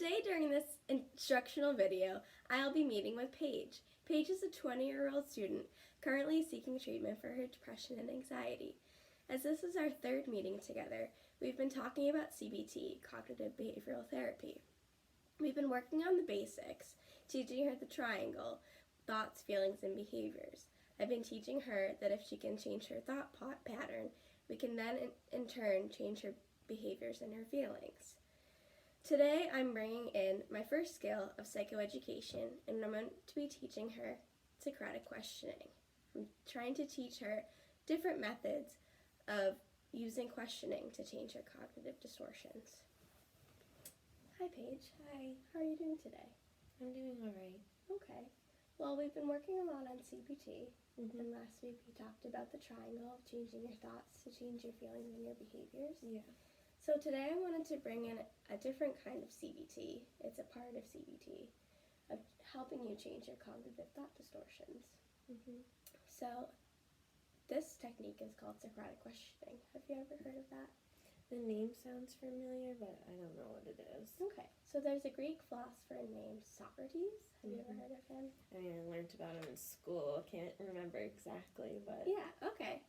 Today during this instructional video, I'll be meeting with Paige. Paige is a 20-year-old student currently seeking treatment for her depression and anxiety. As this is our third meeting together, we've been talking about CBT, cognitive behavioral therapy. We've been working on the basics, teaching her the triangle, thoughts, feelings, and behaviors. I've been teaching her that if she can change her thought pattern, we can then in turn change her behaviors and her feelings. Today I'm bringing in my first skill of psychoeducation, and I'm going to be teaching her Socratic questioning. I'm trying to teach her different methods of using questioning to change her cognitive distortions. Hi Paige. Hi. How are you doing today? I'm doing alright. Okay. Well, we've been working a lot on CBT, Mm-hmm. and last week we talked about the triangle of changing your thoughts to change your feelings and your behaviors. Yeah. So today I wanted to bring in a different kind of CBT. It's a part of CBT, of helping you change your cognitive thought distortions. Mm-hmm. So this technique is called Socratic questioning. Have you ever heard of that? The name sounds familiar, but I don't know what it is. Okay, so there's a Greek philosopher named Socrates. Have you ever heard of him? I mean, I learned about him in school. I can't remember exactly, but... Yeah, okay.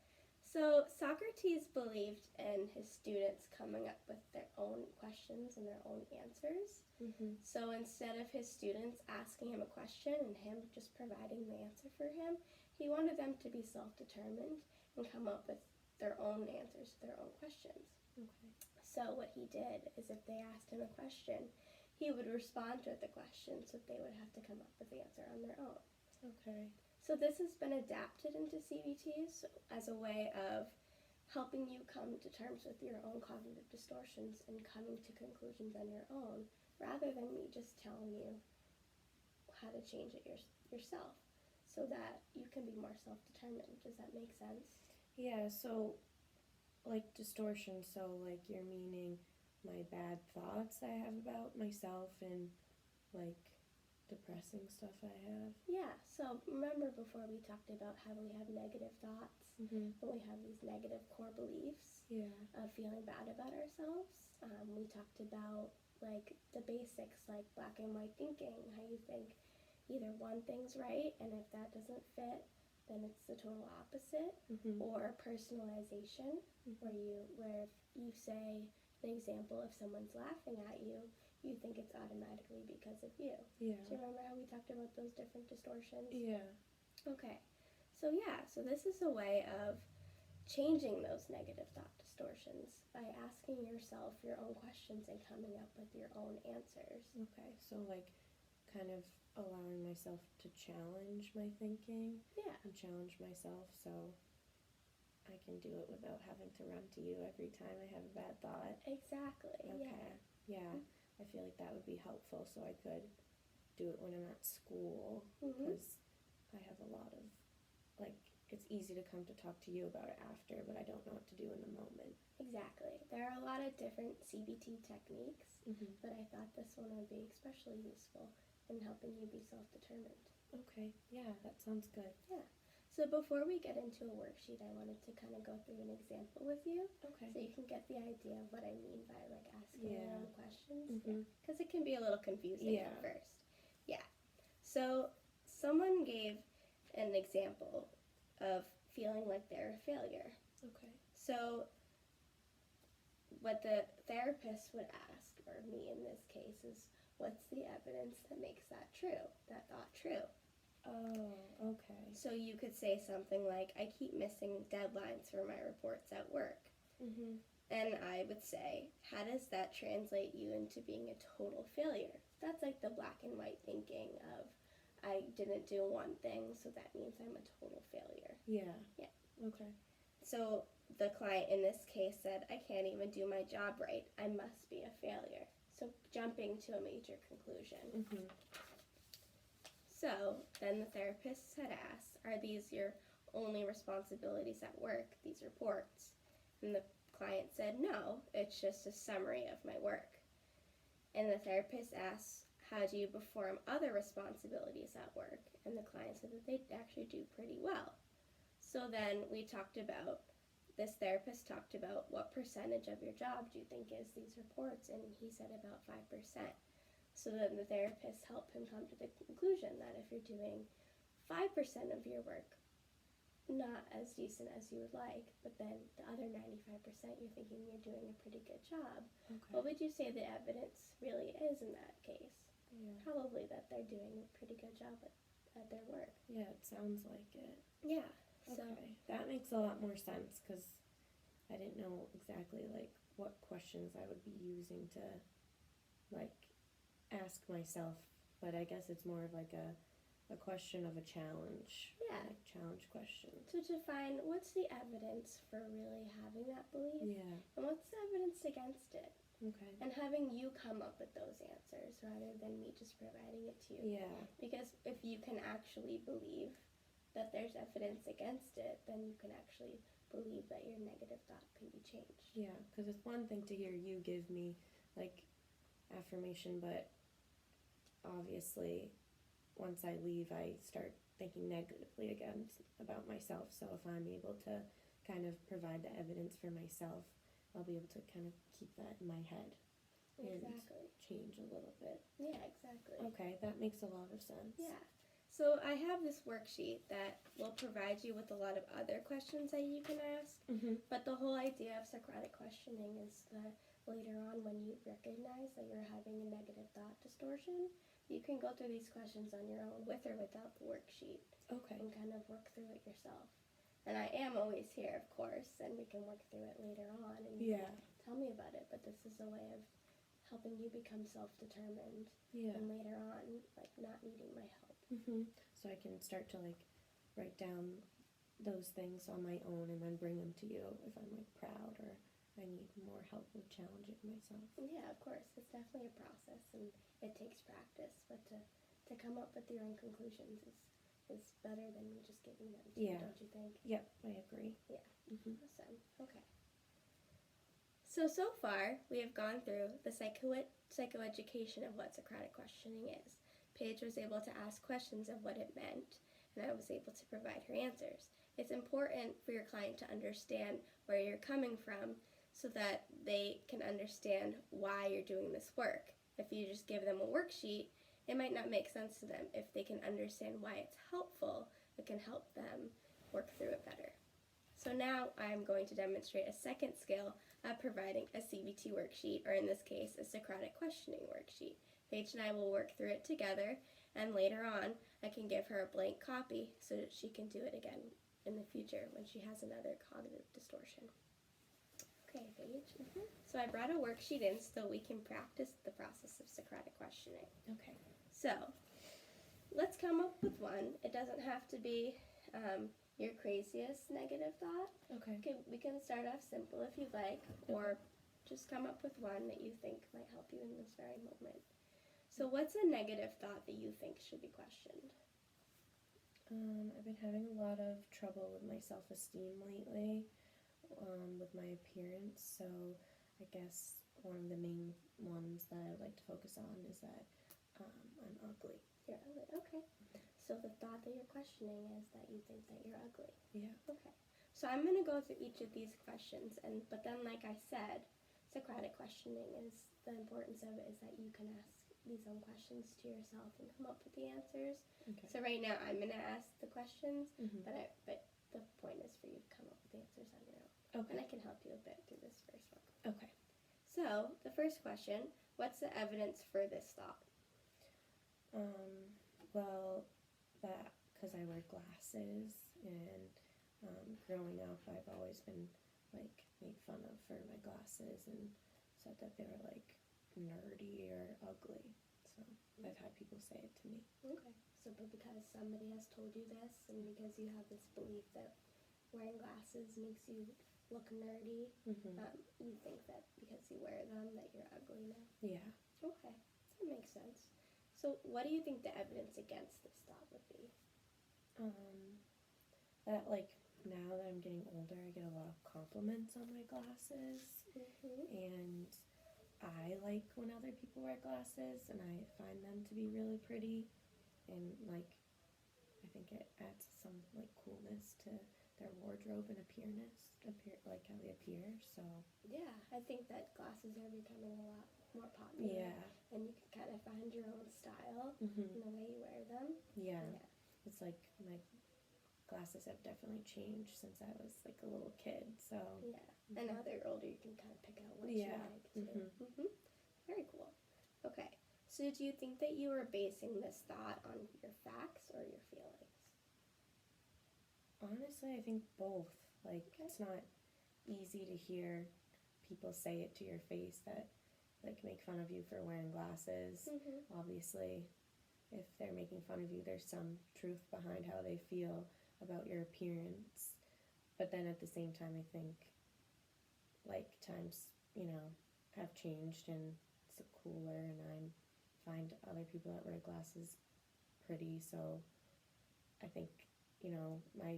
So Socrates believed in his students coming up with their own questions and their own answers. Mm-hmm. So instead of his students asking him a question and him just providing the answer for him, he wanted them to be self-determined and come up with their own answers to their own questions. Okay. So what he did is if they asked him a question, he would respond to the question so they would have to come up with the answer on their own. Okay. So this has been adapted into CBTs as a way of helping you come to terms with your own cognitive distortions and coming to conclusions on your own, rather than me just telling you how to change it yourself, so that you can be more self-determined. Does that make sense? Yeah, so, like, distortion, so, like, you're meaning my bad thoughts I have about myself and, like, depressing stuff I have? Yeah, so remember before we talked about how we have negative thoughts, Mm-hmm. and we have these negative core beliefs Yeah. of feeling bad about ourselves. We talked about like the basics, like black and white thinking, how you think either one thing's right, and if that doesn't fit, then it's the total opposite, Mm-hmm. or personalization, where if you say an example, if someone's laughing at you, you think it's automatically because of you. Yeah. Do you remember how we talked about those different distortions? Yeah. Okay. So this is a way of changing those negative thought distortions by asking yourself your own questions and coming up with your own answers. Okay, so, like, kind of allowing myself to challenge my thinking Yeah. and challenge myself so I can do it without having to run to you every time I have a bad thought. Exactly. Okay. Yeah. I feel like that would be helpful so I could do it when I'm at school, Mhm. because I have a lot of, like, it's easy to come to talk to you about it after, but I don't know what to do in the moment. Exactly. There are a lot of different CBT techniques, Mm-hmm. but I thought this one would be especially useful in helping you be self-determined. Okay. Yeah, that sounds good. So before we get into a worksheet, I wanted to kind of go through an example with you, Okay. so you can get the idea of what I mean by like asking your Yeah. own questions. Mm-hmm. Because it can be a little confusing Yeah. at first. Yeah. So someone gave an example of feeling like they're a failure. Okay. So what the therapist would ask, or me in this case, is what's the evidence that makes that thought true? Oh, okay. So you could say something like, I keep missing deadlines for my reports at work. Mm-hmm. And I would say, how does that translate you into being a total failure? That's like the black and white thinking of, I didn't do one thing, so that means I'm a total failure. Yeah. Yeah. Okay. So the client in this case said, I can't even do my job right. I must be a failure. So jumping to a major conclusion. Mm-hmm. So then the therapist had asked, are these your only responsibilities at work, these reports? And the client said, no, it's just a summary of my work. And the therapist asked, how do you perform other responsibilities at work? And the client said that they actually do pretty well. So then this therapist talked about what percentage of your job do you think is these reports, and he said about 5%. So then the therapist helped him come to the conclusion that if you're doing 5% of your work not as decent as you would like, but then the other 95% you're thinking you're doing a pretty good job, Okay. what would you say the evidence really is in that case? Yeah. Probably that they're doing a pretty good job at their work. Yeah, it sounds like it. Yeah. Okay. So That makes a lot more sense because I didn't know exactly like what questions I would be using to like ask myself, but I guess it's more of like a question of a challenge. Yeah. Like challenge question. to define what's the evidence for really having that belief Yeah. and what's the evidence against it, Okay. and having you come up with those answers rather than me just providing it to you. Yeah. Because if you can actually believe that there's evidence against it, then you can actually believe that your negative thought can be changed. Yeah, because it's one thing to hear you give me like affirmation, but obviously once I leave I start thinking negatively again about myself. So if I'm able to kind of provide the evidence for myself, I'll be able to kind of keep that in my head and Exactly. change a little bit. Yeah, exactly. Okay, that makes a lot of sense. Yeah. So I have this worksheet that will provide you with a lot of other questions that you can ask. Mm-hmm. But the whole idea of Socratic questioning is that later on, when you recognize that you're having a negative thought distortion, you can go through these questions on your own, with or without the worksheet, Okay. and kind of work through it yourself. And I am always here, of course, and we can work through it later on and Yeah. tell me about it. But this is a way of helping you become self-determined, Yeah. and later on, like, not needing my help. Mm-hmm. So I can start to like write down those things on my own and then bring them to you if I'm like proud or I need more help with challenging myself. Yeah, of course. It's definitely a process, and it takes practice. But to come up with your own conclusions is better than me just giving them to you, Yeah. don't you think? Yep, I agree. Yeah. Mm-hmm. Awesome. Okay. So far, we have gone through the psychoeducation of what Socratic questioning is. Paige was able to ask questions of what it meant, and I was able to provide her answers. It's important for your client to understand where you're coming from so that they can understand why you're doing this work. If you just give them a worksheet, it might not make sense to them. If they can understand why it's helpful, it can help them work through it better. So now I'm going to demonstrate a second skill of providing a CBT worksheet, or in this case, a Socratic questioning worksheet. Paige and I will work through it together, and later on, I can give her a blank copy so that she can do it again in the future when she has another cognitive distortion. Okay, Paige. Mm-hmm. So I brought a worksheet in so we can practice the process of Socratic questioning. Okay. So let's come up with one. It doesn't have to be your craziest negative thought. Okay. Okay, we can start off simple if you like, or just come up with one that you think might help you in this very moment. So what's a negative thought that you think should be questioned? I've been having a lot of trouble with my self-esteem lately, with my appearance, so I guess one of the main ones that I would like to focus on is that I'm ugly. You're ugly. Okay. So the thought that you're questioning is that you think that you're ugly. Yeah. Okay. So I'm going to go through each of these questions, but then, like I said, Socratic questioning is the importance of it is that you can ask these own questions to yourself and come up with the answers. Okay. So right now I'm going to ask the questions, Mm-hmm. but the point is for you to come up with the answers on your own. Okay. And I can help you a bit through this first one. Okay. So the first question, what's the evidence for this thought? Well, that because I wear glasses and growing up I've always been like made fun of for my glasses and said that they were like nerdy or ugly. So I've had people say it to me. Okay. So but because somebody has told you this and because you have this belief that wearing glasses makes you look nerdy, Mm-hmm. you think that because you wear them that you're ugly now? Yeah. Okay. That makes sense. So what do you think the evidence against this thought would be? That like now that I'm getting older, I get a lot of compliments on my glasses, Mm-hmm. and I like when other people wear glasses, and I find them to be really pretty, and like I think it adds some like coolness to their wardrobe and like how they appear. So Yeah, I think that glasses are becoming a lot more popular. Yeah. And you can kind of find your own style Mhm. in the way you wear them. Yeah. Yeah. It's like my glasses have definitely changed since I was like a little kid. So Yeah. And now they're older, you can kind of pick out what Yeah. you like too. Very cool. Okay. So do you think that you were basing this thought on your facts or your feelings? honestly, I think both. Like Okay. it's not easy to hear people say it to your face that like make fun of you for wearing glasses. Obviously, if they're making fun of you, there's some truth behind how they feel about your appearance. But then at the same time, I think like times, have changed and it's cooler and I find other people that wear glasses pretty. So I think, my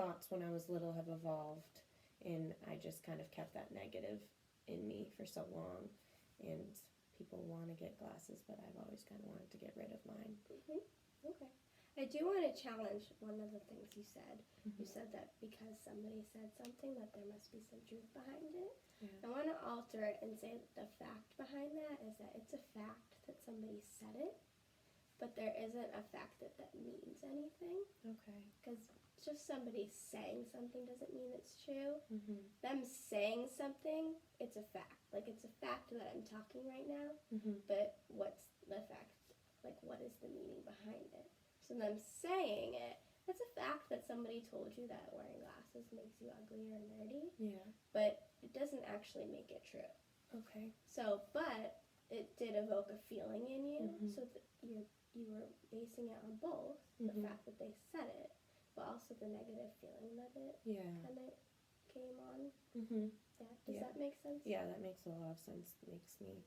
thoughts when I was little have evolved and I just kind of kept that negative in me for so long. And people want to get glasses, but I've always kind of wanted to get rid of mine. Okay. I do want to challenge one of the things you said. You said that because somebody said something that there must be some truth behind it. Yeah. I want to alter it and say that the fact behind that is that it's a fact that somebody said it, but there isn't a fact that means anything. Okay. Because just somebody saying something doesn't mean it's true. Mhm. Them saying something, it's a fact. Like, it's a fact that I'm talking right now, Mhm. but what's the fact? Like, what is the meaning behind it? So them saying it, it's a fact that somebody told you that wearing glasses makes you ugly or nerdy, Yeah. but it doesn't actually make it true. Okay. So, but it did evoke a feeling in you, Mhm. so that you were basing it on both the fact that they said it, but also the negative feeling that it Yeah. kind of came on. Mhm. Yeah, does Yeah. that make sense? Yeah, that makes a lot of sense. It makes me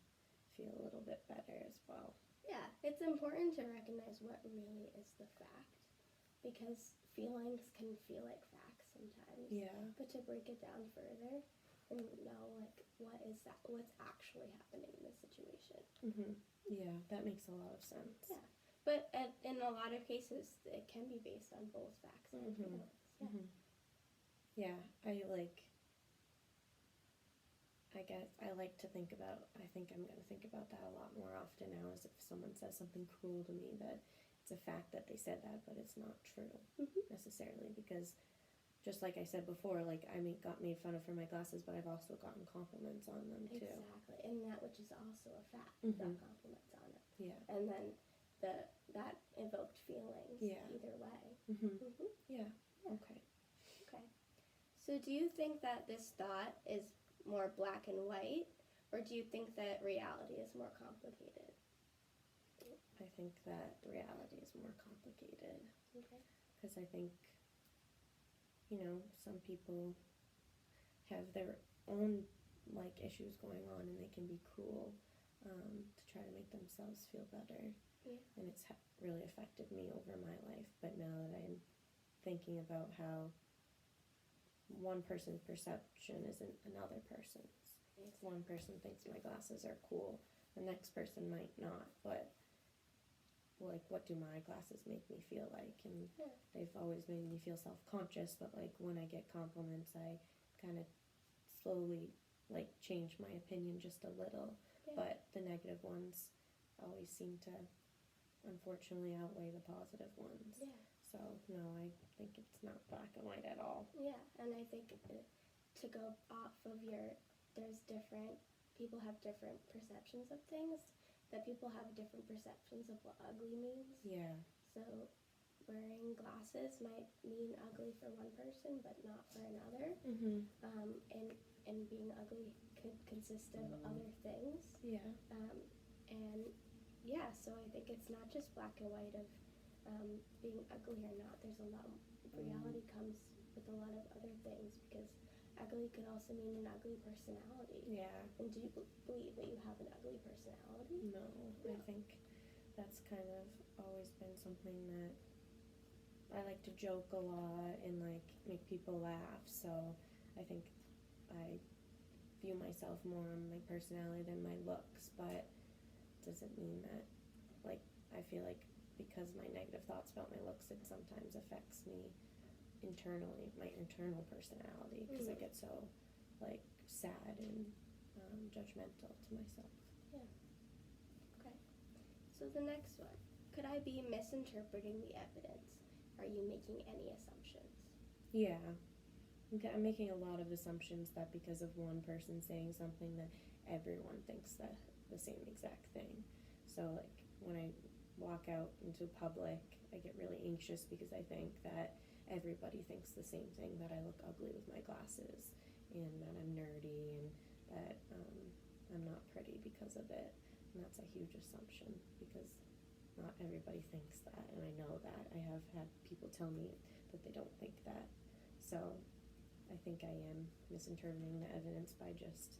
feel a little bit better as well. Yeah, it's important to recognize what really is the fact, because feelings can feel like facts sometimes. Yeah. But to break it down further and know, like, what's actually happening in this situation. Mhm. Yeah, that makes a lot of sense. Yeah, but in a lot of cases, it can be based on both facts and feelings. Yeah. Mhm. Yeah, I guess I like to think about, I think I'm going to think about that a lot more often now, as if someone says something cruel to me, that it's a fact that they said that, but it's not true necessarily, because just like I said before, like got made fun of for my glasses, but I've also gotten compliments on them too. Exactly, and that which is also a fact, you got compliments on it. Yeah. And then that evoked feelings either way. Yeah. Okay. Okay. So do you think that this thought is more black and white, or do you think that reality is more complicated? I think that reality is more complicated. Okay. Because I think, some people have their own issues going on, and they can be cruel to try to make themselves feel better. Yeah. And it's really affected me over my life. But now that I'm thinking about how one person's perception isn't another person's. One person thinks my glasses are cool, the next person might not, but what do my glasses make me feel like? And they've always made me feel self-conscious, but when I get compliments, I kind of slowly change my opinion just a little. But the negative ones always seem to unfortunately outweigh the positive ones. Yeah. So no, I think it's not black and white at all. Yeah, and I think to go off of people have different perceptions of things, that people have different perceptions of what ugly means. Yeah. So wearing glasses might mean ugly for one person, but not for another. And being ugly could consist of other things. Yeah. So I think it's not just black and white of being ugly or not. There's a lot. Reality comes with a lot of other things, because ugly could also mean an ugly personality. Yeah. And do you believe that you have an ugly personality? No, I think that's kind of always been something that I like to joke a lot and make people laugh. So I think I view myself more on my personality than my looks, but doesn't mean that I feel like because my negative thoughts about my looks, it sometimes affects me internally, my internal personality, because I get so sad and judgmental to myself. Yeah. So the next one, could I be misinterpreting the evidence? Are you making any assumptions? Yeah. I'm making a lot of assumptions that because of one person saying something that everyone thinks that the same exact thing. So like when I walk out into public, I get really anxious because I think that everybody thinks the same thing, that I look ugly with my glasses and that I'm nerdy and that I'm not pretty because of it. And that's a huge assumption because not everybody thinks that, and I know that. I have had people tell me that they don't think that. So I think I am misinterpreting the evidence by just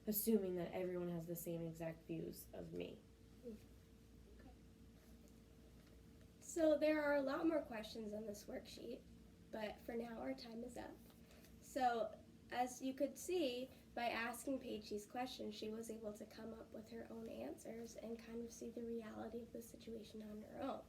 assuming that everyone has the same exact views of me. So there are a lot more questions on this worksheet, but for now our time is up. So as you could see, by asking Paige these questions, she was able to come up with her own answers and kind of see the reality of the situation on her own.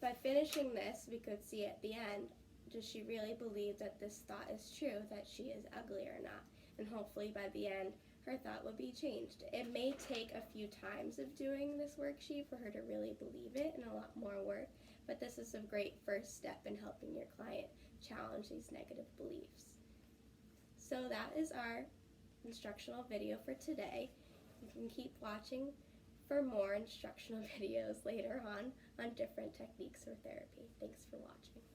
By finishing this, we could see at the end, does she really believe that this thought is true, that she is ugly or not? And hopefully by the end, her thought will be changed. It may take a few times of doing this worksheet for her to really believe it and a lot more work, but this is a great first step in helping your client challenge these negative beliefs. So that is our instructional video for today. You can keep watching for more instructional videos later on different techniques for therapy. Thanks for watching.